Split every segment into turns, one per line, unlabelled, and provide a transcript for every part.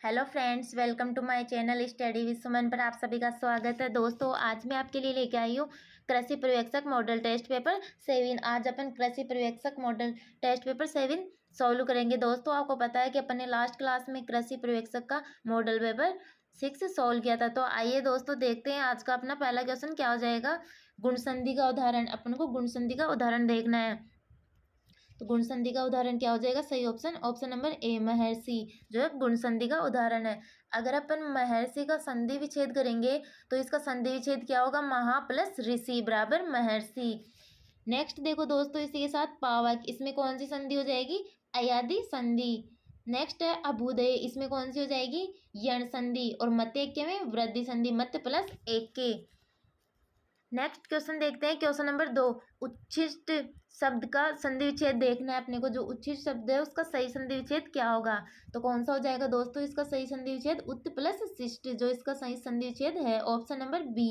Hello friends, welcome to my channel study with Suman पर आप सभी का स्वागत है। दोस्तों, आज मैं आपके लिए लेके आई हूँ कृषि पर्यवेक्षक मॉडल टेस्ट पेपर 7। आज अपन कृषि पर्यवेक्षक मॉडल टेस्ट पेपर 7 सॉल्व करेंगे। दोस्तों, आपको पता है कि अपन ने लास्ट क्लास में कृषि पर्यवेक्षक का मॉडल पेपर 6 सॉल्व किया था। तो आइए दोस्तों, देखते हैं आज का अपना पहला क्वेश्चन क्या हो जाएगा। गुण संधि का उदाहरण, अपन को गुण संधि का उदाहरण देखना है। तो गुण संधि का उदाहरण क्या हो जाएगा? सही ऑप्शन नंबर ए, महर्षि जो है गुण संधि का उदाहरण है। अगर अपन महर्षि का संधि विच्छेद करेंगे तो इसका संधि विच्छेद क्या होगा? महा प्लस ऋषि बराबर महर्षि। नेक्स्ट देखो दोस्तों, इसी के साथ पावक, इसमें कौन सी संधि हो जाएगी? अयादि संधि। नेक्स्ट है अभ्युदय, इसमें कौन सी हो जाएगी? यण संधि। और मत्यक्य में वृद्धि संधि, मत्य प्लस एक के। नेक्स्ट क्वेश्चन देखते हैं, क्वेश्चन नंबर 2। उच्छिष्ट शब्द का संधि विच्छेद देखना है अपने को। जो उच्छिष्ट शब्द है उसका सही संधि विच्छेद क्या होगा? तो कौन सा हो जाएगा दोस्तों? इसका सही संधि विच्छेद उत्त प्लस शिष्ट, जो इसका सही संधि विच्छेद है option number B.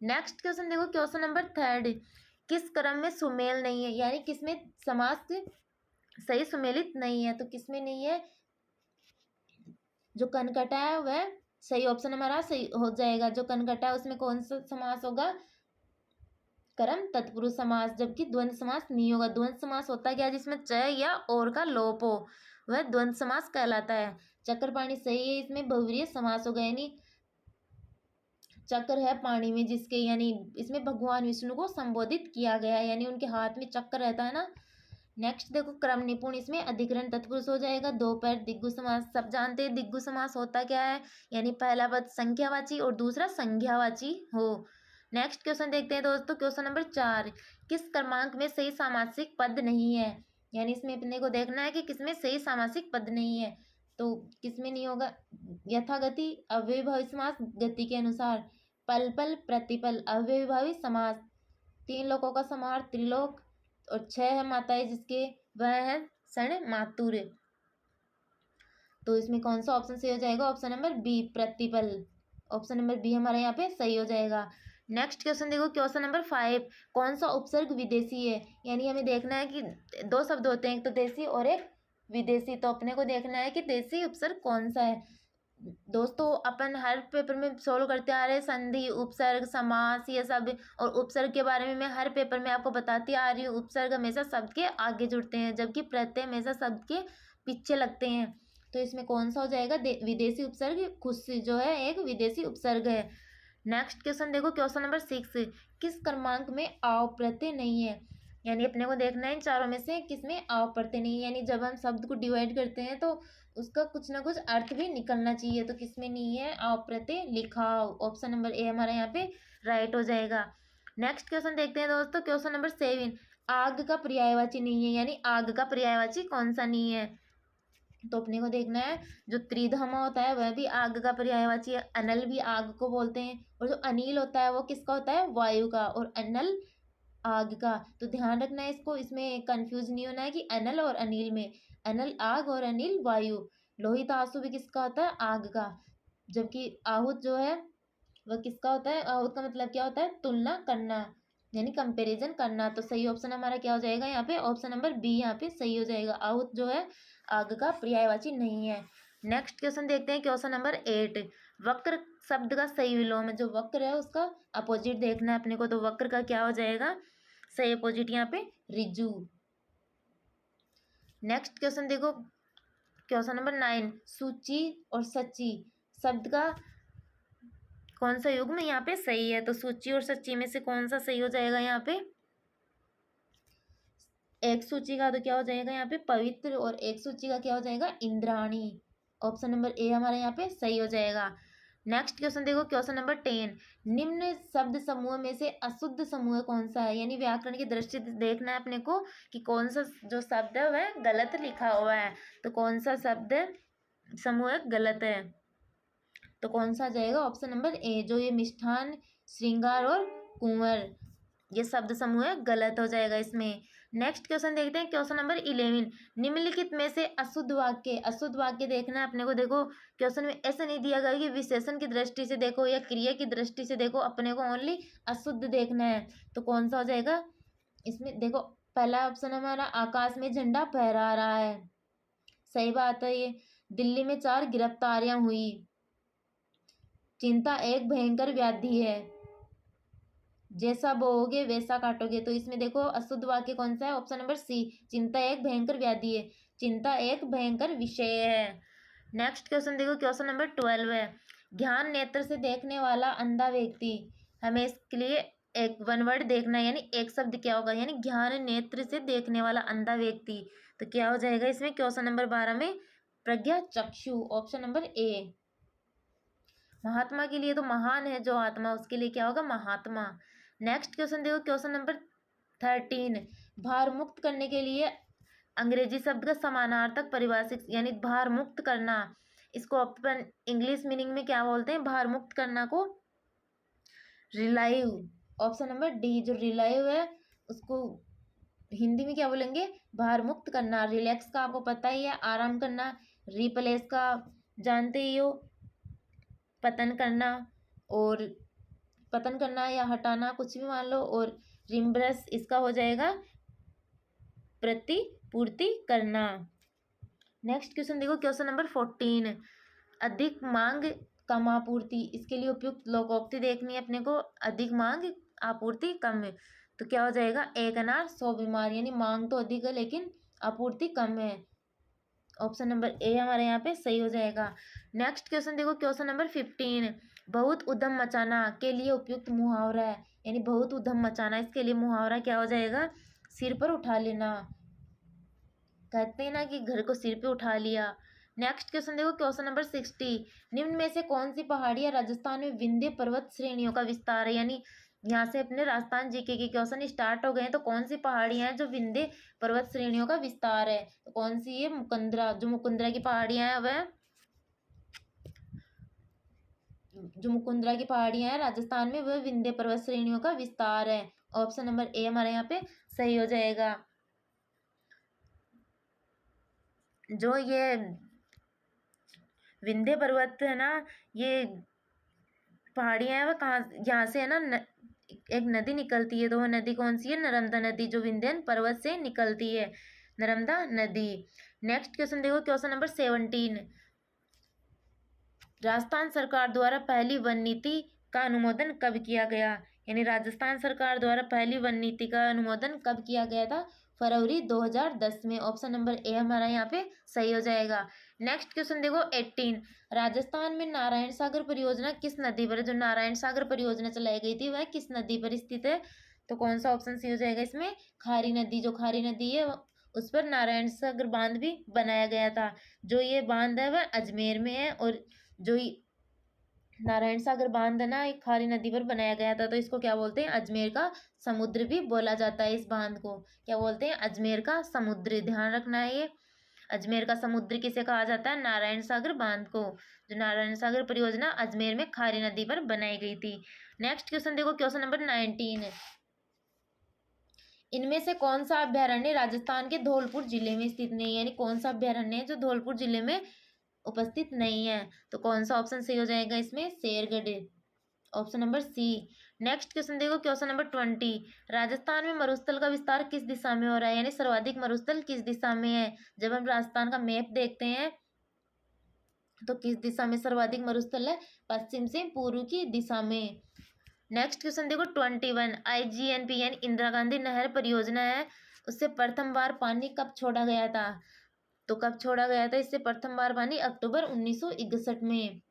Next question देखो, क्वेश्चन नंबर 3। किस क्रम में सुमेल नहीं है, यानी किसमें समास सही सुमेलित नहीं है? तो किसमें नहीं है? जो कनकटा है वह सही ऑप्शन हमारा सही हो जाएगा। जो कनकटा है उसमें कौन सा समास होगा? कर्म तत्पुरुष समास। जबकि द्वंद्व समास नहीं होगा। द्वंद्व समास होता है क्या? जिसमें च या और का लोप हो, वह द्वंद्व समास कहलाता है। चक्रपाणी सही है, इसमें बहुव्रीहि समास होगा, यानी चक्र है पानी में जिसके, यानी इसमें भगवान विष्णु को संबोधित किया गया है, यानी उनके हाथ में चक्र रहता है ना। नेक्स्ट देखो, क्रम निपुण, इसमें अधिकरण तत्पुरुष हो जाएगा। दो पैर दिग्गु समास, सब जानते हैं दिग्गु समास होता क्या है, यानी पहला पद संख्यावाची और दूसरा संज्ञावाची हो। नेक्स्ट क्वेश्चन देखते हैं दोस्तों, क्वेश्चन नंबर 4। किस क्रमांक में सही सामासिक पद नहीं है? यानी इसमें अपने को देखना है कि किसमें सही सामासिक पद नहीं है। तो किसमें नहीं होगा? यथागति, अव्ययभावी समास गति के अनुसार, पल पल प्रतिपल, अव्ययभावी समास, 3 लोकों का समाहार त्रिलोक, और 6 है माताएं जिसके, वह है षण मातुर्य। तो इसमें कौन सा ऑप्शन सही हो जाएगा? ऑप्शन नंबर बी, प्रतिपल। ऑप्शन नंबर बी हमारा यहाँ पे सही हो जाएगा। नेक्स्ट क्वेश्चन देखो, क्वेश्चन नंबर 5। कौन सा उपसर्ग विदेशी है? यानी हमें देखना है कि 2 शब्द होते हैं, एक तो देशी और एक विदेशी। तो अपने को देखना है कि देशी उपसर्ग कौन सा है। दोस्तों, अपन हर पेपर में सोल्व करते आ रहे हैं संधि, उपसर्ग, समास, ये सब। और उपसर्ग के बारे में मैं हर पेपर में आपको बताती आ रही हूँ। उपसर्ग हमेशा शब्द के आगे जुड़ते हैं, जबकि प्रत्यय हमेशा शब्द के पीछे लगते हैं। तो इसमें कौन सा हो जाएगा? विदेशी उपसर्ग खुद से जो है एक विदेशी उपसर्ग है। नेक्स्ट क्वेश्चन देखो, क्वेश्चन नंबर 6। किस क्रमांक में आव प्रत्यय नहीं है? यानी अपने को देखना है इन चारों में से किसमें आव प्रत्यय नहीं है। यानी जब हम शब्द को डिवाइड करते हैं तो उसका कुछ ना कुछ अर्थ भी निकलना चाहिए। तो किसमें नहीं है आव प्रत्यय? लिखाव। ऑप्शन नंबर ए हमारा यहाँ पे राइट हो जाएगा। नेक्स्ट क्वेश्चन देखते हैं दोस्तों, क्वेश्चन नंबर 7। आग का पर्यायवाची नहीं है, यानी आग का पर्यायवाची कौन सा नहीं है? तो अपने को देखना है, जो त्रिधामा होता है वह भी आग का पर्यायवाची है। अनल भी आग को बोलते हैं। और जो अनिल होता है वो किसका होता है? वायु का। और अनल आग का। तो ध्यान रखना है इसको, इसमें कंफ्यूज नहीं होना है कि अनल और अनिल में। अनल आग और अनिल वायु। लोहित आंसू भी किसका होता है? आग का। जबकि आहूत जो है वह किसका होता है? आहूत का मतलब क्या होता है? तुलना करना, यानी कंपैरिजन करना। तो सही ऑप्शन हमारा क्या हो जाएगा यहाँ पे? ऑप्शन नंबर बी यहाँ पे सही हो जाएगा। आहूत जो है आग का पर्यायवाची नहीं है। नेक्स्ट क्वेश्चन देखते हैं, क्वेश्चन नंबर 8। वक्र शब्द का सही विलोम है। जो वक्र है उसका अपोजिट देखना है अपने को। तो वक्र का क्या हो जाएगा? सही अपोजिट यहाँ पे रिजु। नेक्स्ट क्वेश्चन देखो, क्वेश्चन नंबर 9। सूची और सच्ची शब्द का कौन सा युग्म यहाँ पे सही है? तो सूची और सच्ची में से कौन सा सही हो जाएगा यहाँ पे? एक सूची का तो क्या हो जाएगा यहाँ पे? पवित्र। और एक सूची का क्या हो जाएगा? इंद्राणी। ऑप्शन नंबर ए हमारा यहाँ पे सही हो जाएगा। नेक्स्ट क्वेश्चन देखो, क्वेश्चन नंबर 10। निम्न शब्द समूह में से अशुद्ध समूह कौन सा है? यानी व्याकरण की दृष्टि से देखना है अपने को कि कौन सा जो शब्द है वह गलत लिखा हुआ है। तो कौन सा शब्द समूह गलत है? तो कौन सा आ जाएगा? ऑप्शन नंबर ए, जो ये मिष्ठान, श्रृंगार और कुंवर, ये शब्द समूह गलत हो जाएगा इसमें। नेक्स्ट क्वेश्चन देखते हैं, क्वेश्चन नंबर 11। निम्नलिखित में से अशुद्ध वाक्य, अशुद्ध वाक्य देखना है अपने को। देखो क्वेश्चन में ऐसा नहीं दिया गया कि विशेषण की दृष्टि से देखो या क्रिया की दृष्टि से देखो, अपने को ओनली अशुद्ध देखना है। तो कौन सा हो जाएगा इसमें? देखो पहला ऑप्शन हमारा, आकाश में झंडा फहरा रहा है, सही बात है ये। दिल्ली में 4 गिरफ्तारियां हुई। चिंता एक भयंकर व्याधि है, जैसा बोओगे वैसा काटोगे। तो इसमें देखो अशुद्ध वाक्य कौन सा है? ऑप्शन नंबर सी, चिंता एक भयंकर व्याधि है, चिंता एक भयंकर विषय है। नेक्स्ट क्वेश्चन देखो, क्वेश्चन नंबर 12 है, ज्ञान नेत्र से देखने वाला अंधा व्यक्ति। हमें इसके लिए एक वन वर्ड देखना है, यानी एक शब्द क्या होगा, यानी ज्ञान नेत्र से देखने वाला अंधा व्यक्ति। तो क्या हो जाएगा इसमें? क्वेश्चन नंबर 12 में प्रज्ञा चक्षु, ऑप्शन नंबर ए। महात्मा के लिए तो महान है जो आत्मा, उसके लिए क्या होगा? महात्मा। नेक्स्ट क्वेश्चन देखो, क्वेश्चन नंबर 13, भार मुक्त करने के लिए अंग्रेजी शब्द का समानार्थक परिभाषित, यानी भार मुक्त करना, इसको अपन इंग्लिश मीनिंग में क्या बोलते हैं? भार मुक्त करना को रिलाइव, ऑप्शन नंबर डी। जो रिलाइव है उसको हिंदी में क्या बोलेंगे? भार मुक्त करना। रिलैक्स का आपको पता ही है, आराम करना। रिप्लेस का जानते ही हो, पतन करना, और पतन करना या हटाना कुछ भी मान लो। और रिम्ब्रस इसका हो जाएगा प्रतिपूर्ति करना। नेक्स्ट क्वेश्चन देखो, क्वेश्चन नंबर 14, अधिक मांग कम आपूर्ति, इसके लिए उपयुक्त लोकोक्ति देखनी है अपने को। अधिक मांग आपूर्ति कम है, तो क्या हो जाएगा? एक अनार 100 बीमार, यानी मांग तो अधिक है लेकिन आपूर्ति कम है। ऑप्शन नंबर ए हमारे यहाँ पे सही हो जाएगा। नेक्स्ट क्वेश्चन देखो, क्वेश्चन नंबर 15, बहुत उद्यम मचाना के लिए उपयुक्त मुहावरा है, यानी बहुत उद्यम मचाना, इसके लिए मुहावरा क्या हो जाएगा? सिर पर उठा लेना। कहते हैं ना कि घर को सिर पे उठा लिया। नेक्स्ट क्वेश्चन देखो, क्वेश्चन नंबर 60, निम्न में से कौन सी पहाड़ियाँ राजस्थान में विंध्य पर्वत श्रेणियों का विस्तार है, यानी यहाँ से अपने राजस्थान जीके के क्वेश्चन स्टार्ट हो गए हैं। तो कौन सी पहाड़ियाँ हैं जो विंध्य पर्वत श्रेणियों का विस्तार है? तो कौन सी है? मुकुंदरा। जो मुकुंदरा की पहाड़ियाँ हैं वह, जो मुकुंदरा की पहाड़ियाँ हैं राजस्थान में, वह विंध्य पर्वत श्रेणियों का विस्तार है। ऑप्शन नंबर ए हमारे यहाँ पे सही हो जाएगा। जो ये विंध्य पर्वत है ना, ये पहाड़ियाँ हैं, वह कहाँ, यहाँ से है ना एक नदी निकलती है। तो वह नदी कौन सी है? नर्मदा नदी, जो विंध्यन पर्वत से निकलती है, नर्मदा नदी। नेक्स्ट क्वेश्चन देखो, क्वेश्चन नंबर 17, राजस्थान सरकार द्वारा पहली वन नीति का अनुमोदन कब किया गया, यानी राजस्थान सरकार द्वारा पहली वन नीति का अनुमोदन कब किया गया था? फरवरी 2010 में। ऑप्शन नंबर ए हमारा यहाँ पे सही हो जाएगा। नेक्स्ट क्वेश्चन देखो, 18, राजस्थान में नारायण सागर परियोजना किस नदी पर? जो नारायण सागर परियोजना चलाई गई थी वह किस नदी पर स्थित है? तो कौन सा ऑप्शन सही हो जाएगा इसमें? खारी नदी। जो खारी नदी है उस पर नारायण सागर बांध भी बनाया गया था। जो ये बांध है वह अजमेर में है, और जो नारायण सागर बांध है ना, एक खारी नदी पर बनाया गया था। तो इसको क्या बोलते हैं? अजमेर का समुद्र भी बोला जाता है। इस बांध को क्या बोलते हैं? अजमेर का समुद्र। ध्यान रखना है, ये अजमेर का समुद्र किसे कहा जाता है? नारायण सागर बांध को। जो नारायण सागर परियोजना अजमेर में खारी नदी पर बनाई गई थी। नेक्स्ट क्वेश्चन देखो, क्वेश्चन नंबर 19, इनमें से कौन सा अभ्यारण्य राजस्थान के धौलपुर जिले में स्थित नहीं है, यानी कौन सा अभ्यारण्य है जो धौलपुर जिले में उपस्थित नहीं है? तो कौन सा ऑप्शन सही हो जाएगा इसमें? Shergarh, option number C. Next question देखो, क्वेश्चन नंबर 20, राजस्थान में मरुस्थल का विस्तार किस दिशा में हो रहा है, यानी सर्वाधिक मरुस्थल किस दिशा में है? जब हम राजस्थान का मैप देखते हैं तो किस दिशा में सर्वाधिक मरुस्थल है? पश्चिम से पूर्व की दिशा में। नेक्स्ट क्वेश्चन देखो, 21, IGNP यानी इंदिरा गांधी नहर परियोजना है, उससे प्रथम बार पानी कब छोड़ा गया था? तो कब छोड़ा गया था इससे प्रथम बार पानी? अक्टूबर 1961 में।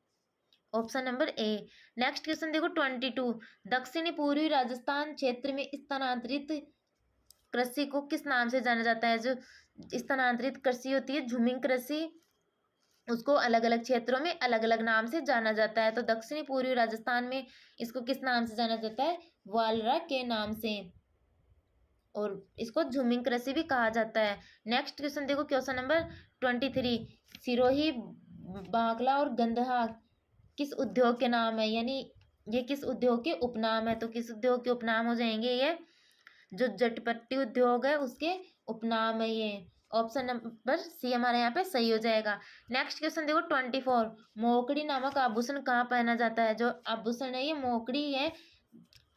ऑप्शन नंबर ए। नेक्स्ट क्वेश्चन देखो, 22, दक्षिणी पूर्वी राजस्थान क्षेत्र में स्थानांतरित कृषि को किस नाम से जाना जाता है? जो स्थानांतरित कृषि होती है, झूमिंग कृषि, उसको अलग अलग क्षेत्रों में अलग अलग नाम से जाना जाता है। तो दक्षिणी पूर्वी राजस्थान में इसको किस नाम से जाना जाता है? वालरा के नाम से, और इसको झूमिंग कृषि भी कहा जाता है। नेक्स्ट क्वेश्चन देखो, क्वेश्चन नंबर 23, सिरोही, बांकला और गंधहा किस उद्योग के नाम है, यानी ये किस उद्योग के उपनाम है? तो किस उद्योग के उपनाम हो जाएंगे ये? जो जटपट्टी उद्योग है उसके उपनाम है ये। ऑप्शन नंबर सी हमारे यहाँ पे सही हो जाएगा। नेक्स्ट क्वेश्चन देखो, 24, मोकड़ी नामक आभूषण कहाँ पहना जाता है? जो आभूषण है ये मोकड़ी है,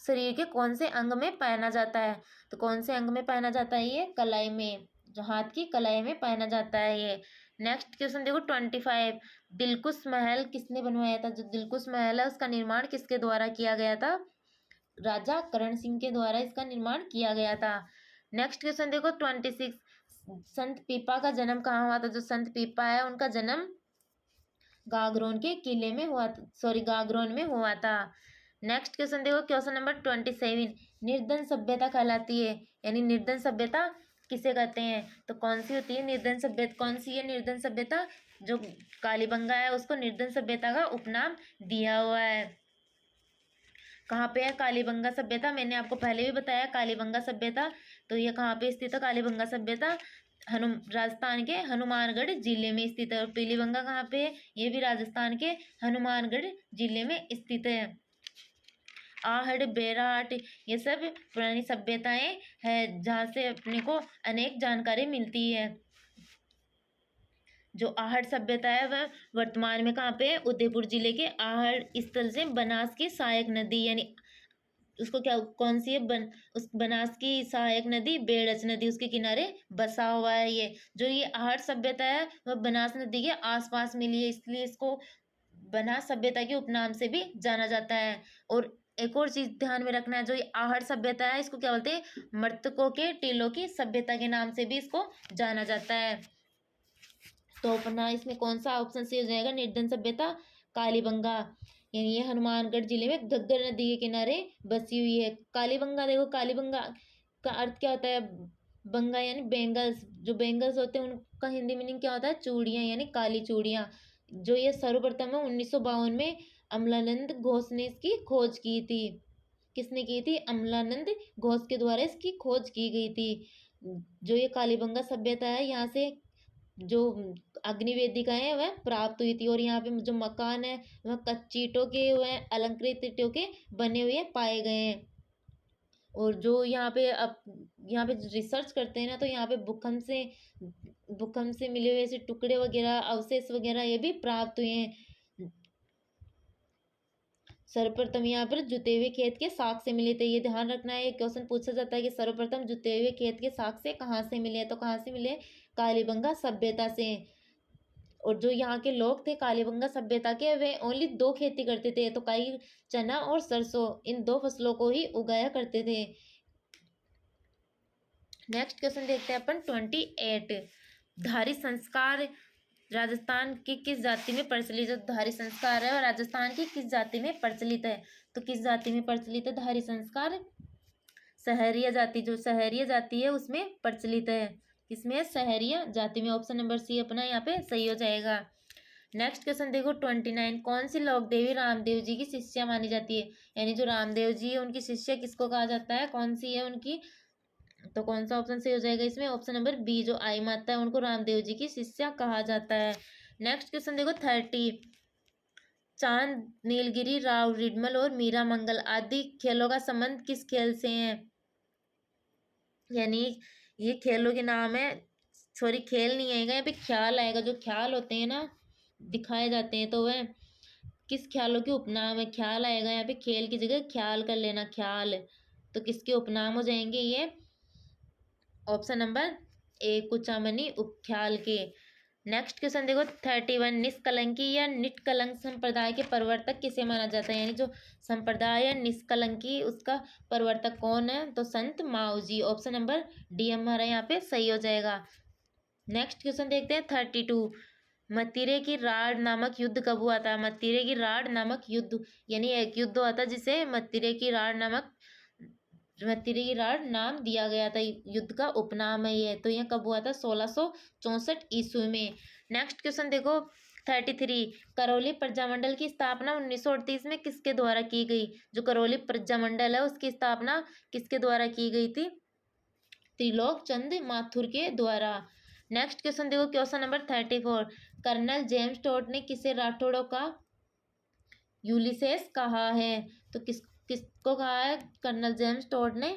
शरीर के कौन से अंग में पहना जाता है? तो कौन से अंग में पहना जाता है ये? कलाई में, जो हाथ की कलाई में पहना जाता है ये। नेक्स्ट क्वेश्चन देखो 25, दिलकुश महल किसने बनवाया था? जो दिलकुश महल है उसका निर्माण किसके द्वारा किया गया था? राजा करण सिंह के द्वारा इसका निर्माण किया गया था। नेक्स्ट क्वेश्चन देखो 26, संत पीपा का जन्म कहाँ हुआ था? जो संत पीपा है उनका जन्म गागरोन के किले में हुआ, गागरोन में हुआ था। नेक्स्ट क्वेश्चन देखो क्वेश्चन नंबर 27, निर्धन सभ्यता कहलाती है, यानी निर्धन सभ्यता किसे कहते हैं? तो कौन सी होती है निर्धन सभ्यता? कौन सी है निर्धन सभ्यता? जो कालीबंगा है उसको निर्धन सभ्यता का उपनाम दिया हुआ है। कहाँ पे है कालीबंगा सभ्यता? मैंने आपको पहले भी बताया कालीबंगा सभ्यता। तो ये कहाँ पे स्थित है कालीबंगा सभ्यता? राजस्थान के हनुमानगढ़ जिले में स्थित है। और पीलीबंगा कहाँ पे है? ये भी राजस्थान के हनुमानगढ़ जिले में स्थित है। आहड़, बेराट ये सब पुरानी सभ्यताएं है जहाँ से अपने को अनेक जानकारी मिलती है। जो आहड़ सभ्यता है वह वर्तमान में कहाँ पे है? उदयपुर जिले के आहड़ स्थल से बनास की सहायक नदी, यानी उसको क्या कौन सी है उस बनास की सहायक नदी बेड़च नदी उसके किनारे बसा हुआ है। ये जो ये आहड़ सभ्यता है वह बनास नदी के आसपास मिली है, इसलिए इसको बनास सभ्यता के उपनाम से भी जाना जाता है। और एक और चीज ध्यान में रखना है, जो ये आहड़ सभ्यता है इसको क्या बोलते हैं? मृतकों के टीलों की सभ्यता के नाम से भी इसको जाना जाता है। तो अपना इसमें कौन सा ऑप्शन सही हो जाएगा? निर्धन सभ्यता कालीबंगा, यानी ये हनुमानगढ़ जिले में घग्गर नदी के किनारे बसी हुई है। कालीबंगा देखो, कालीबंगा का अर्थ क्या होता है? बंगा यानी बेंगल्स, जो बेंगल्स होते हैं उनका हिंदी मीनिंग क्या होता है? चूड़ियाँ, यानी काली चूड़ियाँ। जो ये सर्वप्रथम है 1952 में अमलानंद घोष ने इसकी खोज की थी। किसने की थी? अमलानंद घोष के द्वारा इसकी खोज की गई थी। जो ये कालीबंगा सभ्यता है यहाँ से जो अग्नि वेदिका है वह प्राप्त हुई थी। और यहाँ पे जो मकान है वह कच्ची ईंटों के वह अलंकृत ईंटों के बने हुए पाए गए हैं। और जो यहाँ पे रिसर्च करते हैं ना, तो यहाँ पे भूकंप से मिले हुए ऐसे टुकड़े वगैरह अवशेष वगैरह ये भी प्राप्त हुए हैं। सर्वप्रथम यहाँ पर जुते हुए खेत के साक्ष्य से मिले थे। ये ध्यान रखना है, क्वेश्चन पूछा जाता है कि सर्वप्रथम जुते हुए खेत के साक्ष्य कहाँ से मिले? तो कहाँ से मिले? कालीबंगा सभ्यता से। और जो यहाँ के लोग थे कालीबंगा सभ्यता के, वे ओनली 2 खेती करते थे, तो कई चना और सरसों, इन 2 फसलों को ही उगाया करते थे। नेक्स्ट क्वेश्चन देखते हैं अपन 28, धारी संस्कार राजस्थान की किस जाति में प्रचलित? जो धारी संस्कार है वह राजस्थान की किस जाति में प्रचलित है? तो किस जाति में प्रचलित है धारी संस्कार? सहरिया जाति, जो सहरिया जाति है उसमें प्रचलित है। किसमें? सहरिया जाति में। ऑप्शन नंबर सी अपना यहाँ पे सही हो जाएगा। नेक्स्ट क्वेश्चन देखो 29, कौन सी लोक देवी रामदेव जी की शिष्या मानी जाती है? यानी जो रामदेव जी है उनकी शिष्या किसको कहा जाता है? कौन सी है उनकी? तो कौन सा ऑप्शन सही हो जाएगा इसमें? ऑप्शन नंबर बी, जो आई माता है उनको रामदेव जी की शिष्या कहा जाता है। नेक्स्ट क्वेश्चन देखो 30, चांद, नीलगिरी, राव, रिडमल और मीरा मंगल आदि खेलों का संबंध किस खेल से है? यानी ये खेलों के नाम है, सॉरी खेल नहीं आएगा यहाँ पे, ख्याल आएगा। जो ख्याल होते हैं ना दिखाए जाते हैं, तो वह किस ख्यालों के उपनाम है? ख्याल आएगा यहाँ पे, खेल की जगह ख्याल कर लेना, ख्याल। तो किसके उपनाम हो जाएंगे ये? ऑप्शन नंबर ए, कुचामनी उपख्याल के। नेक्स्ट क्वेश्चन देखो 31, निष्कलंकी या निष्कलंक संप्रदाय के प्रवर्तक किसे माना जाता है? यानी जो संप्रदाय है निष्कलंकी उसका प्रवर्तक कौन है? तो संत माऊजी। ऑप्शन नंबर डी हमारा यहाँ पे सही हो जाएगा। नेक्स्ट क्वेश्चन देखते हैं 32, मतीरे की राड़ नामक युद्ध कब हुआ था? मतीरे की राड़ नामक युद्ध, यानी एक युद्ध हुआ था जिसे मतीरे की राड़ नाम दिया गया था। युद्ध का उपनाम है ये। तो यह कब हुआ था? 1664 ईस्वी में। नेक्स्ट क्वेश्चन देखो 33, करौली प्रजामंडल की स्थापना 1938 में किसके द्वारा की गई? जो करौली प्रजामंडल है उसकी स्थापना किसके द्वारा की गई थी? त्रिलोक चंद माथुर के द्वारा। नेक्स्ट क्वेश्चन देखो question number 34, colonel James Tod ने किसे राठौड़ों का यूलिसेस कहा है? तो किसको कहा है कर्नल जेम्स टोड ने?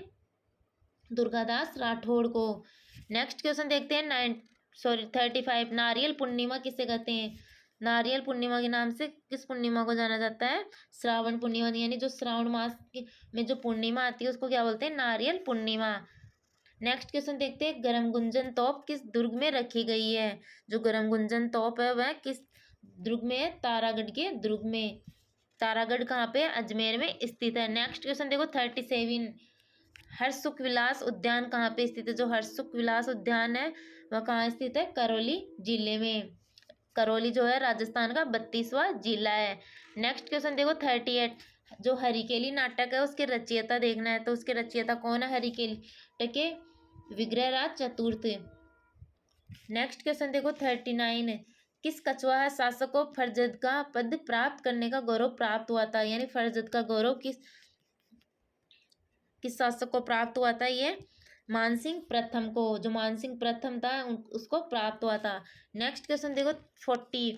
दुर्गादास राठौड़ को। नेक्स्ट क्वेश्चन देखते हैं 35, नारियल पूर्णिमा किसे कहते हैं? नारियल पूर्णिमा के नाम से किस पूर्णिमा को जाना जाता है? श्रावण पूर्णिमा, यानी जो श्रावण मास में जो पूर्णिमा आती है उसको क्या बोलते हैं? नारियल पूर्णिमा। नेक्स्ट क्वेश्चन देखते हैं, गर्म गुंजन तोप किस दुर्ग में रखी गई है। जो गर्म गुंजन तोप है वह किस दुर्ग में है? तारागढ़ के दुर्ग में। तारागढ़ कहाँ पे है? अजमेर में स्थित है। नेक्स्ट क्वेश्चन देखो 37, हर्षुख विलास उद्यान कहाँ पे स्थित है। जो हर्षुख विलास उद्यान है वह कहाँ स्थित है? करौली जिले में। करौली जो है राजस्थान का 32वां जिला है। नेक्स्ट क्वेश्चन देखो 38, जो हरिकेली नाटक है उसके रचयिता देखना है। तो उसके रचयिता कौन है हरिकेली के? विग्रहराज चतुर्थ। नेक्स्ट क्वेश्चन देखो 39, किस कछुआ शासक को फरजद का पद प्राप्त करने का गौरव प्राप्त हुआ था। यानी फरजद का गौरव किस शासक को प्राप्त हुआ था? ये मानसिंह प्रथम को। जो मानसिंह प्रथम था उसको प्राप्त हुआ था। नेक्स्ट क्वेश्चन देखो 40,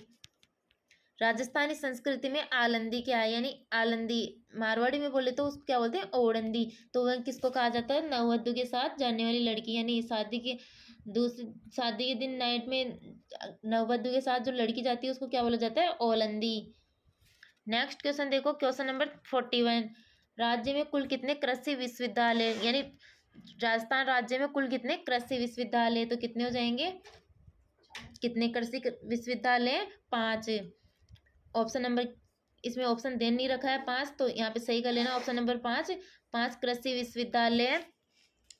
राजस्थानी संस्कृति में आलंदी क्या है। यानी आलंदी मारवाड़ी में बोले तो उसको क्या बोलते हैं? ओढ़ंदी। तो वह किसको कहा जाता है? नववधु के साथ जाने वाली लड़की, यानी शादी के दिन नाइट में नववधु के साथ जो लड़की जाती है उसको क्या बोला जाता है? ओलंदी। नेक्स्ट क्वेश्चन देखो, क्वेश्चन नंबर 41, राज्य में कुल कितने कृषि विश्वविद्यालय। यानी राजस्थान राज्य में कुल कितने कृषि विश्वविद्यालय। तो कितने हो जाएंगे? कितने कृषि विश्वविद्यालय? 5। ऑप्शन नंबर, इसमें ऑप्शन दे नहीं रखा है 5, तो यहाँ पे सही कर लेना ऑप्शन नंबर 5। 5 कृषि विश्वविद्यालय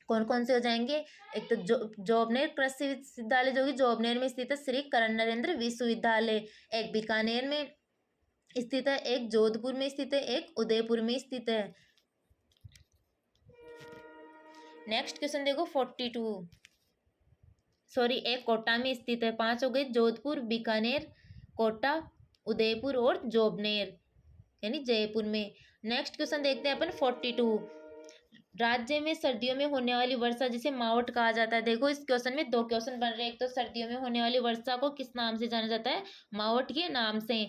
कौन कौन से हो जाएंगे? एक तो जोबनेर कृषि विश्वविद्यालय जो कि जोबनेर में स्थित है, श्री करण नरेंद्र विश्वविद्यालय। एक बीकानेर में स्थित है, एक जोधपुर में स्थित है, एक उदयपुर में स्थित है। नेक्स्ट क्वेश्चन देखो 42, सॉरी एक कोटा में स्थित है। 5 हो गए, जोधपुर, बीकानेर, कोटा, उदयपुर और जोबनेर यानी जयपुर में। नेक्स्ट क्वेश्चन देखते हैं अपन 42, राज्य में सर्दियों में होने वाली वर्षा जिसे मावट कहा जाता है। देखो इस क्वेश्चन में 2 क्वेश्चन बन रहे हैं। एक तो सर्दियों में होने वाली वर्षा को किस नाम से जाना जाता है? मावट के नाम से।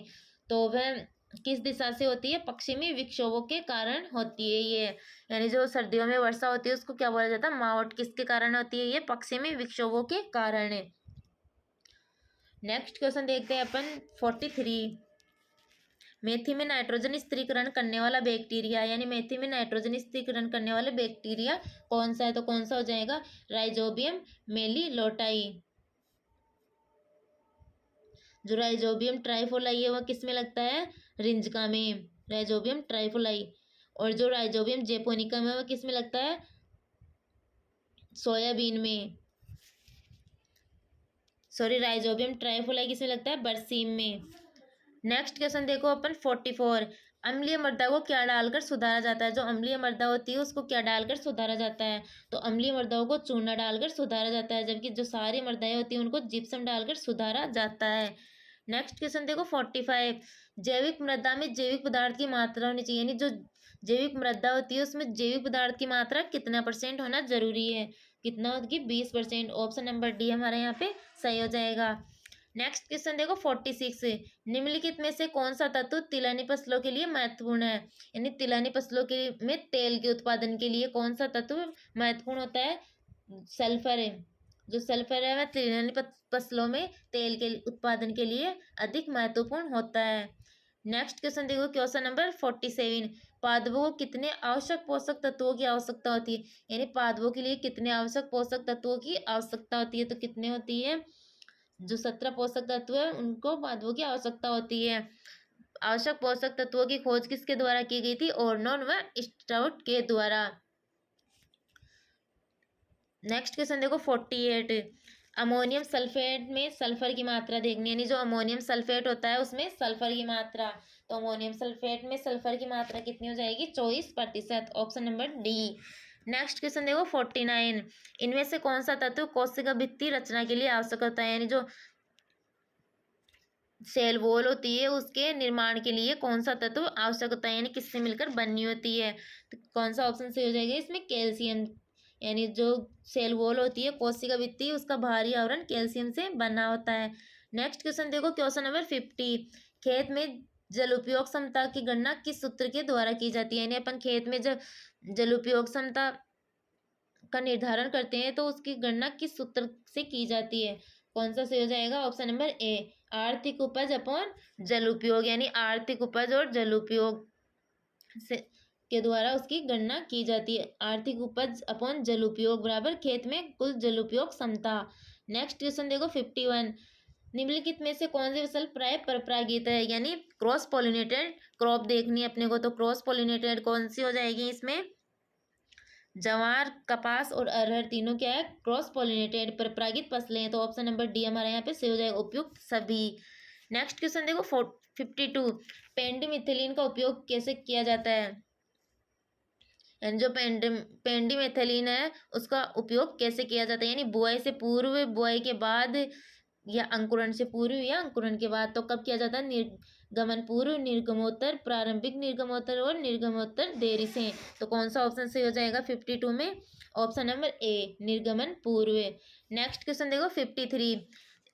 तो वह किस दिशा से होती है? पश्चिमी विक्षोभों के कारण होती है ये। यानी जो सर्दियों में वर्षा होती है उसको क्या बोला जाता है? मावट। किसके कारण होती है? ये पश्चिमी विक्षोभों के कारण है। नेक्स्ट क्वेश्चन देखते हैं अपन 43, मेथी में नाइट्रोजन स्थिरीकरण करने वाला बैक्टीरिया, यानी मेथी में नाइट्रोजन स्थिरीकरण करने वाला बैक्टीरिया कौन सा है? तो कौन सा हो जाएगा? राइजोबियम मेलिलोटाई। जो राइजोबियम ट्राइफोलाई है वह किस में लगता है? रिंजका में, राइजोबियम ट्राइफोलाई। और जो राइजोबियम जेपोनिकम है वह किस में लगता है? सोयाबीन में। सॉरी, राइजोबियम ट्राइफोलाई किस में लगता है? बरसीम में। नेक्स्ट क्वेश्चन देखो अपन 44, अम्लीय मृदा को क्या डालकर सुधारा जाता है। जो अम्लीय मृदा होती है उसको क्या डालकर सुधारा जाता है? तो अम्लीय मृदाओं को चूना डालकर सुधारा जाता है, जबकि जो सारी मृदाएं होती हैं उनको जिप्सम डालकर सुधारा जाता है। नेक्स्ट क्वेश्चन देखो 45, जैविक मृदा में जैविक पदार्थ की मात्रा होनी चाहिए। यानी जो जैविक मृदा होती है उसमें जैविक पदार्थ की मात्रा कितना % होना जरूरी है? कितना होगी? 20%। ऑप्शन नंबर डी हमारे यहाँ पे सही हो जाएगा। नेक्स्ट क्वेश्चन देखो 46, निम्नलिखित में से कौन सा तत्व तिलहनी फसलों के लिए महत्वपूर्ण है। यानी तिलहनी फसलों के में तेल के उत्पादन के लिए कौन सा तत्व महत्वपूर्ण होता है? सल्फर है। जो सल्फर है वह तिलहनी फसलों में तेल के उत्पादन के लिए अधिक महत्वपूर्ण होता है। नेक्स्ट क्वेश्चन देखो क्वेश्चन नंबर 47, पादपों को कितने आवश्यक पोषक तत्वों की आवश्यकता होती है। यानी पादपों के लिए कितने आवश्यक पोषक तत्वों की आवश्यकता होती है? तो कितने होती है? जो 17 पोषक तत्व है उनको पादपों की आवश्यकता होती है। आवश्यक पोषक तत्वों की खोज किसके द्वारा की गई थी? ऑर्नोन व स्ट्राउट के द्वारा। नेक्स्ट क्वेश्चन देखो 48, अमोनियम सल्फेट में सल्फर की मात्रा देखनी है। यानी जो अमोनियम सल्फेट होता है उसमें सल्फर की मात्रा, तो अमोनियम सल्फेट में सल्फर की मात्रा कितनी हो जाएगी? 24%। Option number D. Next question देखो 49, इनमें से कौन सा तत्व कोशिका भित्ति रचना के लिए आवश्यक होता है। यानी जो सेल वॉल होती है उसके निर्माण के लिए कौन सा तत्व आवश्यक होता है? यानी किससे मिलकर बनी होती है? तो कौन सा ऑप्शन सही हो जाएगा इसमें? कैल्शियम। यानी जो सेल वॉल होती है कोशिका भित्ति उसका बाहरी आवरण कैल्शियम से बना होता है। नेक्स्ट क्वेश्चन देखो क्वेश्चन नंबर 50, खेत में जल उपयोग क्षमता की गणना किस सूत्र के द्वारा की जाती है। यानी अपन खेत में जब जल उपयोग क्षमता का निर्धारण करते हैं तो उसकी गणना किस सूत्र से की जाती है? कौन सा सही हो जाएगा? ऑप्शन नंबर ए, आर्थिक उपज अपॉन जल उपयोग। यानी आर्थिक उपज और जल उपयोग से के द्वारा उसकी गणना की जाती है। आर्थिक उपज अपॉन जल उपयोग बराबर खेत में कुल जल उपयोग क्षमता। नेक्स्ट क्वेश्चन देखो 51। निम्नलिखित में से कौन सी फसल प्राय परपरागित है, यानी क्रॉस पॉलिनेटेड क्रॉप देखनी है अपने को। तो क्रॉस पॉलिनेटेड कौन सी हो जाएगी इसमें? जवार, कपास और अरहर तीनों क्या है? क्रॉस पॉलिनेटेड परपरागित फसलें हैं। तो ऑप्शन नंबर डी हमारा यहाँ पे सही हो जाएगा, उपयुक्त सभी। नेक्स्ट क्वेश्चन देखो 52। पेंडिमिथिलिन का उपयोग कैसे किया जाता है, यानी जो पेंडिमिथिलिन है उसका उपयोग कैसे किया जाता है, यानी बुआई से पूर्व, बुआई के बाद, या अंकुरण से पूर्व या अंकुरण के बाद। तो कब किया जाता है? निर्गमन पूर्व, निर्गमोत्तर, प्रारंभिक निर्गमोत्तर और निर्गमोत्तर देरी से। तो कौन सा ऑप्शन सही हो जाएगा 52 में? ऑप्शन नंबर ए, निर्गमन पूर्व। नेक्स्ट क्वेश्चन देखो 53।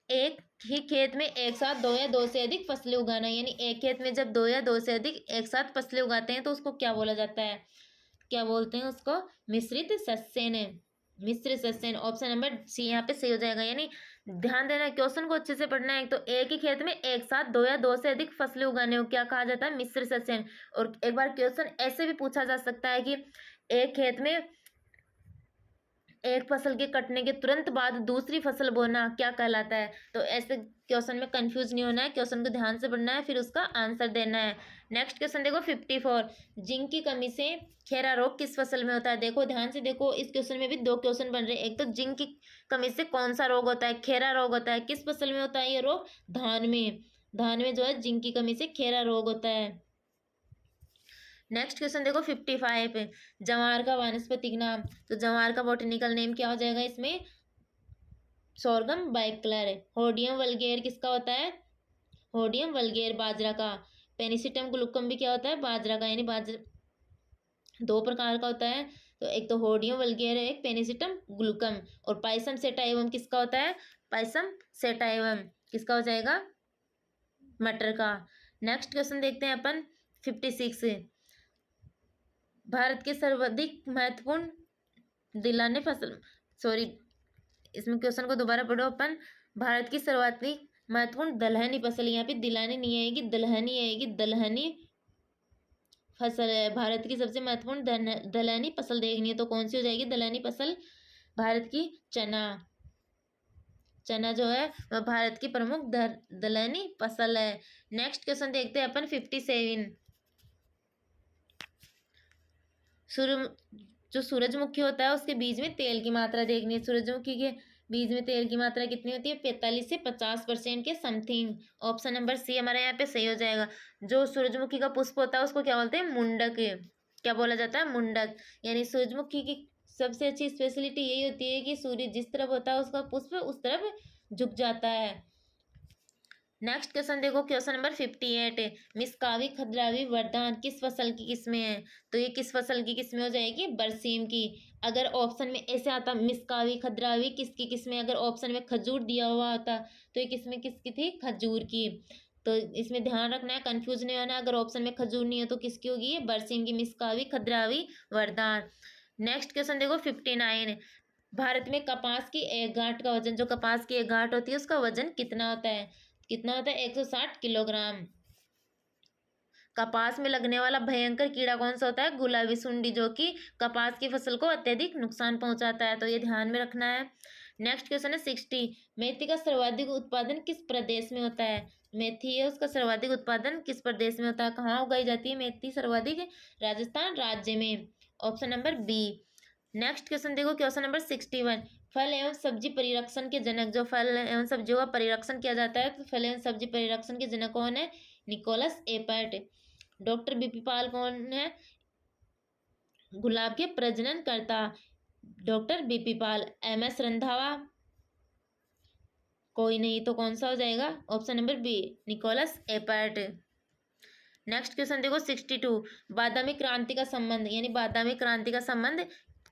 एक ही खेत में एक साथ दो या दो से अधिक फसलें उगाना, यानी एक खेत में जब दो या दो से अधिक एक साथ फसलें उगाते हैं तो उसको क्या बोला जाता है? क्या बोलते हैं उसको? मिश्रित सस्यन। मिश्र सस्यन, ऑप्शन नंबर सी यहाँ पे सही हो जाएगा। यानी ध्यान देना, क्वेश्चन को अच्छे से पढ़ना है। तो एक ही खेत में एक साथ दो या दो से अधिक फसलें उगाने को क्या कहा जाता है? मिश्र सस्यन। और एक बार क्वेश्चन ऐसे भी पूछा जा सकता है कि एक खेत में एक फसल के कटने के तुरंत बाद दूसरी फसल बोना क्या कहलाता है? तो ऐसे क्वेश्चन में कंफ्यूज नहीं होना है, क्वेश्चन को ध्यान से पढ़ना है, फिर उसका आंसर देना है। नेक्स्ट क्वेश्चन देखो 54। जिंक की कमी से खैरा रोग किस फसल में होता है? देखो ध्यान से देखो, इस क्वेश्चन में भी दो क्वेश्चन बन रहे हैं। एक तो जिंक की कमी से कौन सा रोग होता है? खैरा रोग होता है। किस फसल में होता है ये रोग? धान में। धान में जो है जिंक की कमी से खैरा रोग होता है। नेक्स्ट क्वेश्चन देखो 55। जवार का वानस्पतिक नाम। तो जवार का बॉटनिकल नेम क्या हो जाएगा इसमें? Sorghum bicolor. होडियम वल्गेर किसका होता है? होडियम वल्गेर बाजरा का। पेनिसिटम ग्लूकम भी क्या होता है? बाजरा का। यानी बाजरा दो प्रकार का होता है, तो एक तो होडियम वल्गेर है, एक पेनिसिटम ग्लूकम। और पाइसम सेटाइवम किसका होता है? पाइसम सेटाइवम किसका हो जाएगा? मटर का। नेक्स्ट क्वेश्चन देखते हैं अपन 56। भारत के सर्वाधिक महत्वपूर्ण दिलाने फसल, सॉरी इसमें क्वेश्चन को दोबारा पढ़ो अपन। भारत की सर्वाधिक महत्वपूर्ण दलहनी फसल, यहाँ पे दिलाने नहीं आएगी, दलहनी आएगी। दलहनी फसल है भारत की सबसे महत्वपूर्ण दलहनी फसल देखनी है, तो कौन सी हो जाएगी दलहनी फसल? भारत की चना। चना जो है वह भारत की प्रमुख दलहनी फसल है। नेक्स्ट क्वेश्चन देखते हैं अपन 57। जो सूरजमुखी होता है उसके बीज में तेल की मात्रा देखनी है। सूरजमुखी के बीज में तेल की मात्रा कितनी होती है? 45 से 50% के समथिंग। ऑप्शन नंबर सी हमारे यहाँ पे सही हो जाएगा। जो सूरजमुखी का पुष्प होता है उसको क्या बोलते हैं? मुंडक। क्या बोला जाता है? मुंडक। यानी सूरजमुखी की सबसे अच्छी स्पेशलिटी यही होती है कि सूर्य जिस तरफ होता है उसका पुष्प उस तरफ झुक जाता है। नेक्स्ट क्वेश्चन देखो, क्वेश्चन नंबर 58। मिसकावी, खद्रावी, वरदान किस फसल की किस्में हैं? तो ये किस फसल की किस्में हो जाएगी? बरसीम की। अगर ऑप्शन में ऐसे आता मिसकावी, खद्रावी किसकी किस्में, अगर ऑप्शन में खजूर दिया हुआ होता तो ये किस्में किसकी थी? खजूर की। तो इसमें ध्यान रखना है, कंफ्यूज नहीं होना। अगर ऑप्शन में खजूर नहीं है तो किसकी होगी? ये बरसीम की। मिसकावी, खद्रावी, वरदान। नेक्स्ट क्वेश्चन देखो 59। भारत में कपास की एक गांठ का वजन, जो कपास की एक गांठ होती है उसका वजन कितना होता है? कितना होता है? 160 किलोग्राम। कपास में लगने वाला भयंकर कीड़ा कौन सा होता है? गुलाबी सुंडी, जो कि कपास की फसल को अत्यधिक नुकसान पहुंचाता है, तो ये ध्यान में रखना है। नेक्स्ट क्वेश्चन है 60। मेथी का सर्वाधिक उत्पादन किस प्रदेश में होता है? मेथी है उसका सर्वाधिक उत्पादन किस प्रदेश में होता है? कहाँ उगाई जाती है मेथी सर्वाधिक? राजस्थान राज्य में। Option number B. Next question देखो, क्वेश्चन नंबर 61। फल एवं सब्जी परिरक्षण के जनक, जो फल एवं सब्जियों का परिरक्षण किया जाता है तो फल एवं सब्जी परिरक्षण के जनक कौन है? Nicolas Appert. Doctor BP Pal कौन है? गुलाब के प्रजनन करता doctor BP Pal. MS Randhawa कोई नहीं, तो कौन सा हो जाएगा? Option number B, Nicolas Appert. Next question देखो 62। बादामी क्रांति का संबंध, यानी बादामी क्रांति का संबंध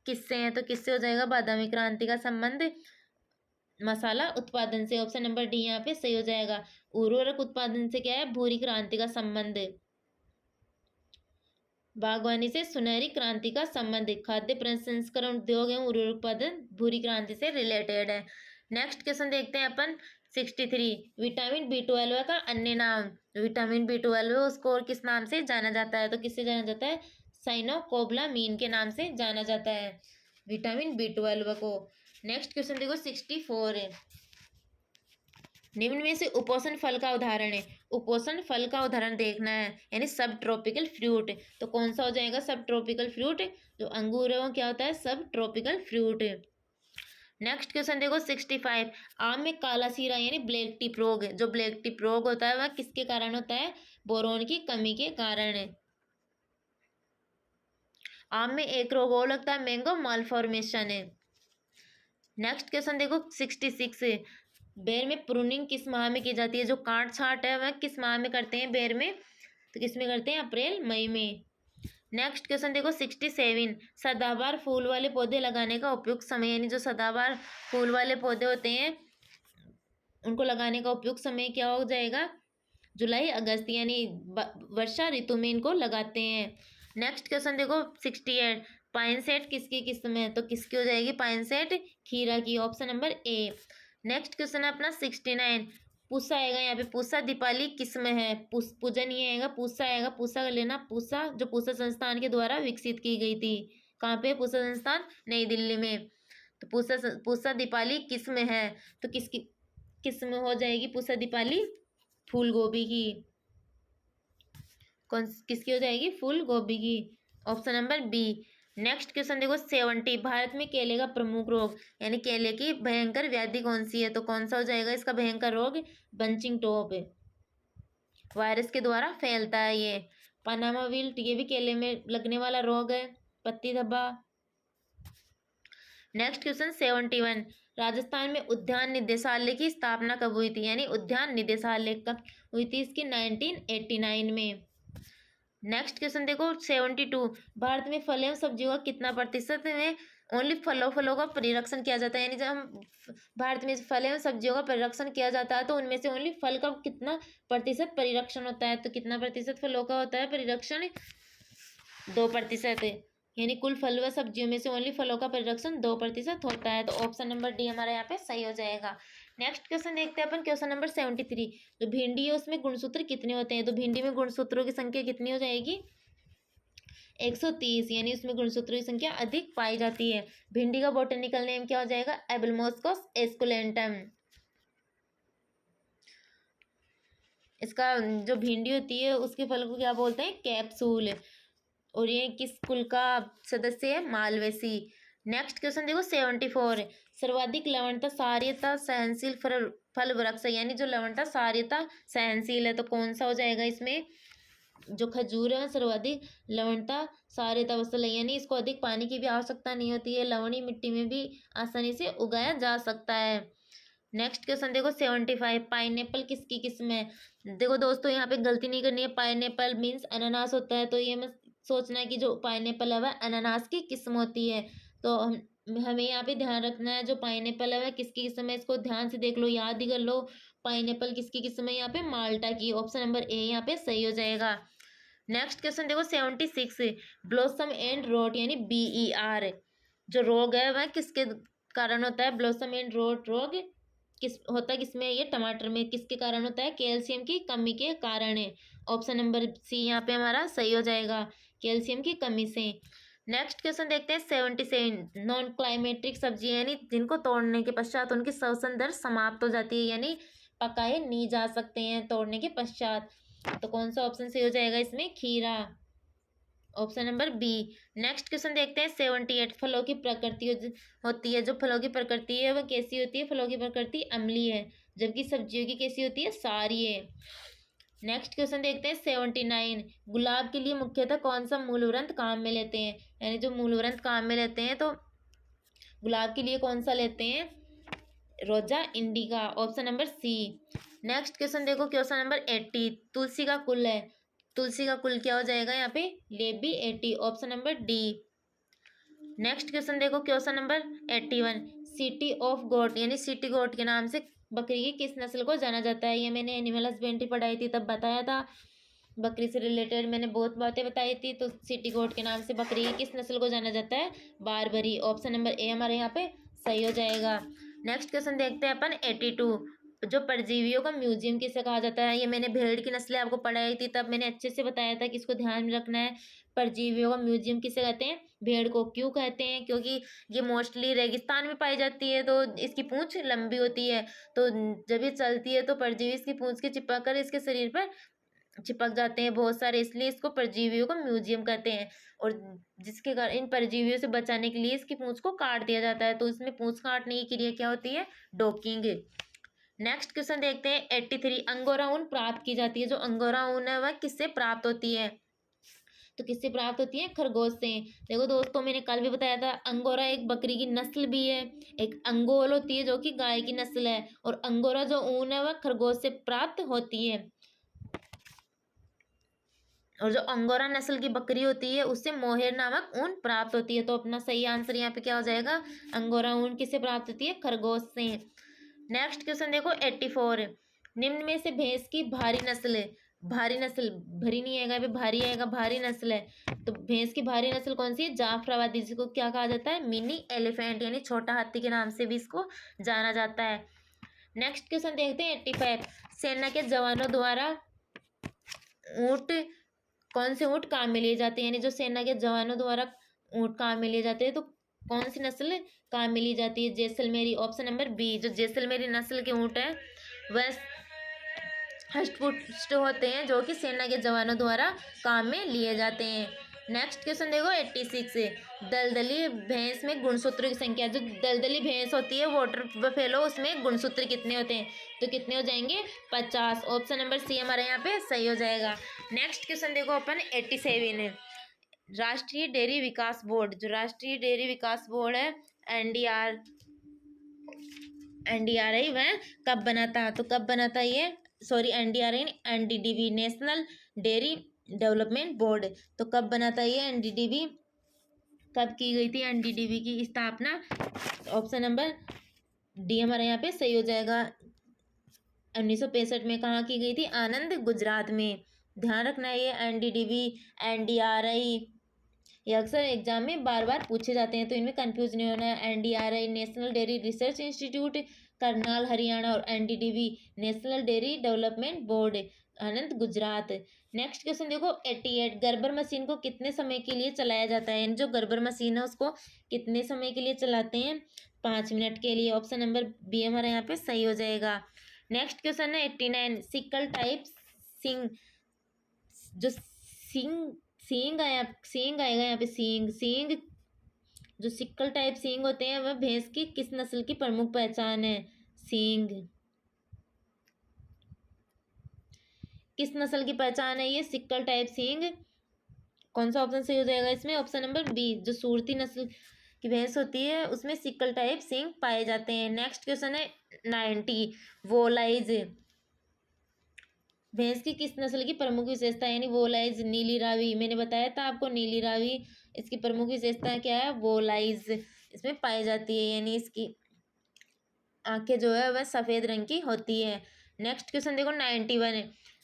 किससे है? तो किससे हो जाएगा बादामी क्रांति का संबंध? मसाला उत्पादन से। ऑप्शन नंबर डी यहाँ पे सही हो जाएगा। उर्वरक उत्पादन से क्या है? भूरी क्रांति का संबंध। बागवानी से सुनहरी क्रांति का संबंध। खाद्य प्रसंस्करण उद्योग एवं उर्वरक उत्पादन भूरी क्रांति से रिलेटेड है। नेक्स्ट क्वेश्चन देखते हैं अपन 63। विटामिन B12 का अन्य नाम। विटामिन B12 उसको और किस नाम से जाना जाता है? तो किससे जाना जाता है? साइनोकोबालामीन के नाम से जाना जाता है, विटामिन B12 को। नेक्स्ट क्वेश्चन देखो 64 है, निम्न में से उपोषण फल का उदाहरण है। उपोषण फल का उदाहरण देखना है, यानी सब ट्रॉपिकल फ्रूट। तो कौन सा हो जाएगा सब ट्रॉपिकल फ्रूट? जो अंगूर है वो क्या होता है? सब ट्रॉपिकल फ्रूट। नेक्स्ट क्वेश्चन देखो 65, आम में काला सीरा यानी ब्लैक टिप रोग। जो ब्लैक टिप रोग होता है वह किसके कारण होता है? बोरोन की कमी के कारण है। आम में एक रोग और लगता है, मैंगो मालफॉर्मेशन है। नेक्स्ट क्वेश्चन देखो 66, बेर में प्रूनिंग किस माह में की जाती है? जो काट छांट है वह किस माह में करते हैं बेर में? तो किस में करते हैं? अप्रैल मई में। नेक्स्ट क्वेश्चन देखो 67, सदाबहार फूल वाले पौधे लगाने का उपयुक्त समय, यानी जो सदाबहार फूल वाले पौधे होते हैं उनको लगाने का उपयुक्त समय क्या हो जाएगा? जुलाई अगस्त, यानी वर्षा ऋतु में इनको लगाते हैं। नेक्स्ट क्वेश्चन देखो 68, पाइन सेट किसकी किस्म है? तो किसकी हो जाएगी पाइन सेट? खीरा की, ऑप्शन नंबर ए। नेक्स्ट क्वेश्चन है अपना 69, पूसा आएगा यहाँ पे, पूसा दीपाली किस्म है। पूजा नहीं आएगा, पूसा आएगा। पूसा कर लेना, पूसा जो पूसा संस्थान के द्वारा विकसित की गई थी। कहाँ पे? पूसा संस्थान नई दिल्ली में। तो पूसा दीपाली किस्म है, तो किसकी किस्म हो जाएगी पूसा दीपाली? फूल गोभी की। कौन किसकी हो जाएगी? फूल गोभी की, option number B. Next question देखो 70, भारत में केले का प्रमुख रोग, यानी केले की भयंकर व्याधि कौन सी है? तो कौन सा हो जाएगा इसका भयंकर रोग? बंचिंग टॉप वायरस के द्वारा फैलता है ये। पनामा विल्ट, ये भी केले में लगने वाला रोग है, पत्ती धब्बा। नेक्स्ट क्वेश्चन 71, राजस्थान में उद्यान निदेशालय की स्थापना कब हुई थी? यानी उद्यान निदेशालय कब हुई थी इसकी? 1989 में। नेक्स्ट क्वेश्चन देखो 72, भारत में फल एवं सब्जियों का कितना प्रतिशत में ओनली फलों का परिरक्षण किया जाता है? यानी जब हम भारत में फल एवं सब्जियों का परिरक्षण किया जाता है तो उनमें से ओनली फल का कितना प्रतिशत परिरक्षण होता है? तो कितना प्रतिशत फलों का होता है परिरक्षण? 2%। यानी कुल फल व सब्जियों में से ओनली फलों का परिरक्षण 2% होता है। तो ऑप्शन नंबर डी हमारा यहाँ पे सही हो जाएगा। नेक्स्ट क्वेश्चन देखते हैं अपन, क्वेश्चन नंबर 73, जो भिंडी है उसमें गुणसूत्र कितने होते हैं? तो भिंडी में गुणसूत्रों की संख्या कितनी हो जाएगी? 130, यानी उसमें गुणसूत्रों की संख्या अधिक पाई जाती है। भिंडी का बोटेनिकल नेम क्या हो जाएगा? एबलमोस्कोस एस्कुलेंटम। इसका जो भिंडी होती है उसके फल को क्या बोलते हैं? कैप्सूल। और ये किस कुल का सदस्य है? मालवेसी। नेक्स्ट क्वेश्चन देखो 74, सर्वाधिक लवणता सार्यता सहनशील फल वृक्ष, यानी जो लवणता सार्यता सहनशील है, तो कौन सा हो जाएगा इसमें? जो खजूर है सर्वाधिक लवणता सार्यता वसल है, यानी इसको अधिक पानी की भी आवश्यकता नहीं होती है, लवणीय मिट्टी में भी आसानी से उगाया जा सकता है। नेक्स्ट क्वेश्चन देखो 75, पाइनएप्पल किसकी किस्म है? देखो दोस्तों यहाँ पे गलती नहीं करनी है, पाइनएप्पल मीन्स अनानास होता है, तो ये मत सोचना है कि जो पाइनएप्पल है वह अनानास की किस्म होती है। तो हमें यहाँ पे ध्यान रखना है जो पाइनएप्पल है वह किसकी किस्म है, इसको ध्यान से देख लो, याद ही कर लो। पाइनएप्पल किसकी किस्म है? यहाँ पे माल्टा की, ऑप्शन नंबर ए यहाँ पे सही हो जाएगा। नेक्स्ट क्वेश्चन देखो 76, ब्लॉसम एंड रोट यानी BER जो रोग है वह किसके कारण होता है? ब्लॉसम एंड रोट रोग किस होता है किसमें? ये टमाटर में। किसके कारण होता है? कैल्शियम की कमी के कारण है, ऑप्शन नंबर सी यहाँ पे हमारा सही हो जाएगा, कैल्शियम की कमी से। नेक्स्ट क्वेश्चन देखते हैं 77, नॉन क्लाइमेट्रिक सब्जी यानी जिनको तोड़ने के पश्चात उनकी श्वसन दर समाप्त हो जाती है, यानी पकाए नहीं जा सकते हैं तोड़ने के पश्चात। तो कौन सा ऑप्शन सही हो जाएगा इसमें? खीरा, option number B. Next question देखते हैं 78, फलों की प्रकृति होती है, जो फलों की प्रकृति है वह कैसी होती है? फलों की प्रकृति अम्लीय है, जबकि सब्जियों की कैसी होती है? सारी है। नेक्स्ट क्वेश्चन देखते हैं 79, गुलाब के लिए मुख्यतः कौन सा मूलवृंत काम में लेते हैं? यानी जो मूलवृंत काम में लेते हैं तो गुलाब के लिए कौन सा लेते हैं? Rosa indica, option number C. Next question देखो क्वेश्चन नंबर 80, तुलसी का कुल है, तुलसी का कुल क्या हो जाएगा यहाँ पे? लेबी 80, option number D. Next question देखो question number 81, city of goat यानी सिटी गोट के नाम से बकरी की किस नस्ल को जाना जाता है? ये मैंने एनिमल हस्बेंड्री पढ़ाई थी तब बताया था, बकरी से रिलेटेड मैंने बहुत बातें बताई थी। तो सिटी गोट के नाम से बकरी की किस नस्ल को जाना जाता है? बारबरी, ऑप्शन नंबर ए हमारे यहाँ पे सही हो जाएगा। नेक्स्ट क्वेश्चन देखते हैं अपन 82, जो परजीवियों का म्यूजियम किसे कहा जाता है? ये मैंने भेड़ की नस्लें आपको पढ़ाई थी, तब मैंने अच्छे से बताया था कि इसको ध्यान में रखना है। परजीवियों का म्यूजियम किसे कहते हैं? भेड़ को। क्यों कहते हैं? क्योंकि ये मोस्टली रेगिस्तान में पाई जाती है, तो इसकी पूंछ लंबी होती है, तो जब ये चलती है तो परजीवी इसकी पूंछ के चिपक कर इसके शरीर पर चिपक जाते हैं बहुत सारे, इसलिए इसको परजीवियों का म्यूजियम कहते हैं। और जिसके कारण इन परजीवियों से बचाने के लिए इसकी पूंछ को काट दिया जाता है, तो इसमें पूंछ काटने की क्रिया क्या होती है? डॉकिंग। नेक्स्ट क्वेश्चन देखते हैं 83। अंगोरा ऊन प्राप्त की जाती है। जो अंगोरा ऊन है वह किससे प्राप्त होती है? तो किससे प्राप्त होती है? खरगोश से। देखो दोस्तों, मैंने कल भी बताया था, अंगोरा एक बकरी की नस्ल भी है। एक अंगोल होती है जो कि गाय की नस्ल है, और अंगोरा जो ऊन है वह खरगोश से प्राप्त होती है। और जो अंगोरा नस्ल की बकरी होती है उससे मोहेर नामक ऊन प्राप्त होती है। तो अपना सही आंसर यहाँ पे क्या हो जाएगा? अंगोरा ऊन किससे प्राप्त होती है? खरगोश से। नेक्स्ट क्वेश्चन देखो 84। निम्न में से भैंस की भारी नस्ल है। भारी नस्ल, भरी नहीं आएगा पे, भारी आएगा, भारी नस्ल है। तो भैंस की भारी नस्ल कौन सी है? जाफराबादी, जिसको क्या कहा जाता है? मिनी एलिफेंट, यानी छोटा हाथी के नाम से भी इसको जाना जाता है। नेक्स्ट क्वेश्चन देखते हैं 85। सेना के जवानों द्वारा ऊंट, कौन से ऊंट काम में लिए जाते हैं? यानी जो सेना के जवानों द्वारा ऊंट काम में लिए जाते हैं, तो कौन सी नस्ल काम में ली जाती है? जैसलमेरी। ऑप्शन नंबर बी, जो जैसलमेरी नस्ल के ऊंट है वह हष्ट-पुष्ट होते हैं, जो कि सेना के जवानों द्वारा काम में लिए जाते हैं। नेक्स्ट क्वेश्चन देखो 86। दलदली भैंस में गुणसूत्रों की संख्या। जो दलदली भैंस होती है वाटर बफेलो, उसमें गुणसूत्र कितने होते हैं? तो कितने हो जाएंगे? 50। ऑप्शन नंबर सी हमारे यहाँ पे सही हो जाएगा। नेक्स्ट क्वेश्चन देखो अपन 87। राष्ट्रीय डेयरी विकास बोर्ड, जो राष्ट्रीय डेयरी विकास बोर्ड है एनडीआरआई, वह कब बना था? तो कब बना था ये? Sorry, NDRI, NDDB, national dairy development board. तो कब बना था ये एनडीडीबी? कब की गई थी एनडीडीबी की स्थापना? ऑप्शन नंबर डी हमारे यहाँ पे सही हो जाएगा। 1965 में। कहाँ की गई थी? आनंद, गुजरात में। ध्यान रखना है ये एनडीडीबी, एनडीआरआई, ये अक्सर एग्जाम में बार बार पूछे जाते हैं, तो इनमें कंफ्यूज नहीं होना है। NDRI national dairy research institute, Karnal Haryana, और NDDB national dairy development board, Anand, Gujarat. Next question देखो 88। गर्बर मशीन को कितने समय के लिए चलाया जाता है? जो गर्बर मशीन है उसको कितने समय के लिए चलाते हैं? 5 मिनट के लिए। ऑप्शन नंबर बी हमारे यहाँ पे सही हो जाएगा। नेक्स्ट क्वेश्चन है 89। सिकल टाइप सिंग, जो सिंग सींग आया, सींग आएगा यहाँ पे, सींग। सींग, जो सिक्कल टाइप सींग होते हैं वह भैंस की किस नस्ल की प्रमुख पहचान है? सींग किस नस्ल की पहचान है? ये सिक्कल टाइप सींग। कौन सा ऑप्शन सही हो जाएगा इसमें? ऑप्शन नंबर बी, जो सूरती नस्ल की भैंस होती है उसमें सिक्कल टाइप सींग पाए जाते हैं। नेक्स्ट क्वेश्चन है 90। वोलाइज भैंस की किस नस्ल की प्रमुख विशेषता, यानी वोलाइज? नीली रावी, मैंने बताया था आपको नीली रावी इसकी प्रमुख विशेषता क्या है? वोलाइज इसमें पाई जाती है, यानी इसकी आंखें जो है वह सफेद रंग की होती है। नेक्स्ट क्वेश्चन देखो 91।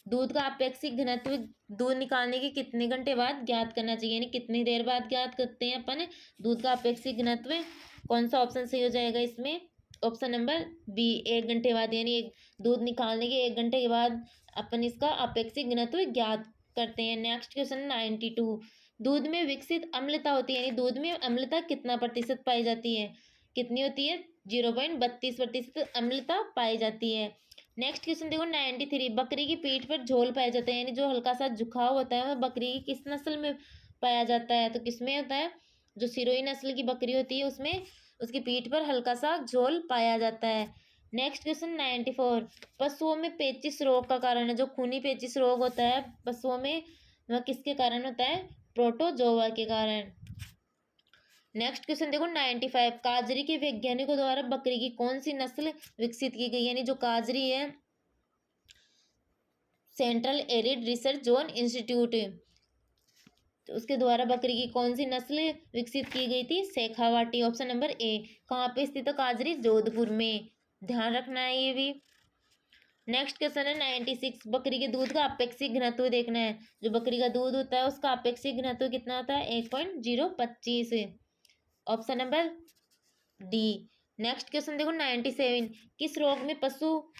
दूध का अपेक्षित घनत्व दूध निकालने के कितने घंटे बाद ज्ञात करना चाहिए? यानी कितनी देर बाद ज्ञात करते हैं अपन दूध का अपेक्षित घनत्व? कौन सा ऑप्शन सही हो जाएगा इसमें? ऑप्शन नंबर बी, 1 घंटे बाद, यानी दूध निकालने के 1 घंटे के बाद अपन इसका अपेक्षित घनत्व ज्ञात करते हैं। Next question 92। दूध में विकसित अम्लता होती है, यानी दूध में अम्लता कितना प्रतिशत पाई जाती है? कितनी होती है? 0.32% अम्लता पाई जाती है। नेक्स्ट क्वेश्चन देखो 93। बकरी की पीठ पर झोल पाया जाता है, यानी जो हल्का सा झुकाव होता है वह बकरी की किस नस्ल में पाया जाता है? तो किसमें होता है? जो सिरोही नस्ल की बकरी होती है उसमें उसकी पीठ पर हल्का सा झोल पाया जाता है। Next question 94। पशुओं में पेचिश रोग का कारण है, जो खूनी पेचिश रोग होता है पशुओं में, वह किसके कारण होता है? प्रोटोजोआ के कारण। नेक्स्ट क्वेश्चन देखो 95। काजरी के वैज्ञानिकों द्वारा बकरी की कौन सी नस्ल विकसित की गई? यानी जो काजरी है, central arid research zone institute, तो उसके द्वारा बकरी की कौन सी नस्ल विकसित की गई थी? शेखावाटी। Option number A. कहाँ पे स्थित है काजरी? जोधपुर में। ध्यान रखना है ये भी। नेक्स्ट क्वेश्चन है 96। बकरी के दूध का अपेक्षित घनत्व देखना है। जो बकरी का दूध होता है उसका अपेक्षित घनत्व कितना होता है? 1.025। Option number D. Next question देखो 97। किस रोग में पशु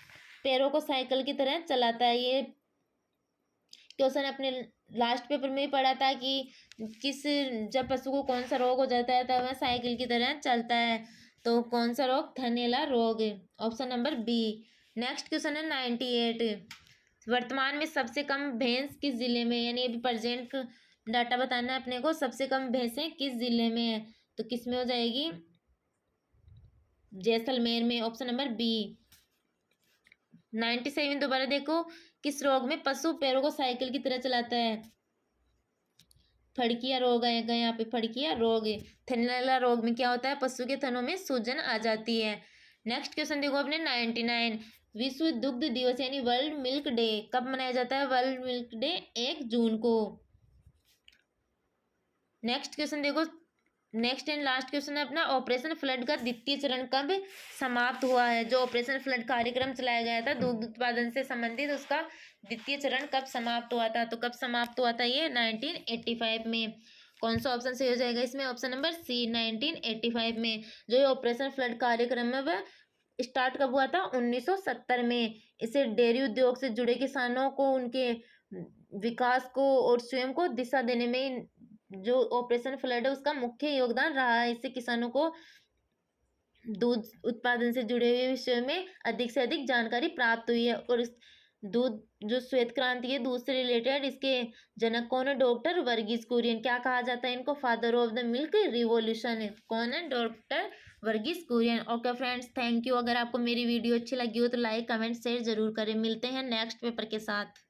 पैरों को साइकिल की तरह चलाता है। ये क्वेश्चन अपने लास्ट पेपर में ही पढ़ा था कि किस जब पशु को कौन सा रोग हो जाता है तब वह साइकिल की तरह चलता है। तो कौन सा रोग? थनैला रोग। Option number B. Next question है 98। वर्तमान में सबसे कम भैंस किस जिले में, यानी अभी प्रेजेंट डाटा बताना है अपने को। सबसे कम भैंसें किस जिले में है? तो किस में हो जाएगी? जैसलमेर में। Option number B. 97 दोबारा देखो। किस रोग में पशु पैरों को साइकिल की तरह चलाता है? फड़किया रोग आएगा यहाँ पे, फड़किया रोग। थनैला रोग में क्या होता है? पशु के थनों में सूजन आ जाती है। नेक्स्ट क्वेश्चन देखो अपने 99। विश्व दुग्ध दिवस यानी वर्ल्ड मिल्क डे कब मनाया जाता है? वर्ल्ड मिल्क डे 1 जून को। नेक्स्ट क्वेश्चन देखो। नेक्स्ट एंड लास्ट क्वेश्चन है अपना, ऑपरेशन फ्लड का द्वितीय चरण कब समाप्त हुआ है? जो ऑपरेशन फ्लड कार्यक्रम चलाया गया था दुग्ध उत्पादन से संबंधित, उसका द्वितीय चरण कब समाप्त हुआ था? तो कब समाप्त हुआ था ये? 1985 में। कौन सा ऑप्शन सही हो जाएगा इसमें? ऑप्शन नंबर सी, 1985 में। जो ये ऑपरेशन फ्लड कार्यक्रम है वह स्टार्ट कब हुआ था? 1970 में। इसे डेयरी उद्योग से जुड़े किसानों को उनके विकास को और स्वयं को दिशा देने में जो ऑपरेशन फ्लड है उसका मुख्य योगदान रहा है। इससे किसानों को दूध उत्पादन से जुड़े हुए विषयों में अधिक से अधिक जानकारी प्राप्त हुई है। और इस दूध जो श्वेत क्रांति है दूध से रिलेटेड, इसके जनक कौन है? डॉक्टर वर्गीस कुरियन। क्या कहा जाता है इनको? Father of the milk revolution. कौन है? Doctor Verghese Kurien. Okay friends, thank you. अगर आपको मेरी वीडियो अच्छी लगी हो तो लाइक कमेंट शेयर जरूर करें। मिलते हैं नेक्स्ट पेपर के साथ।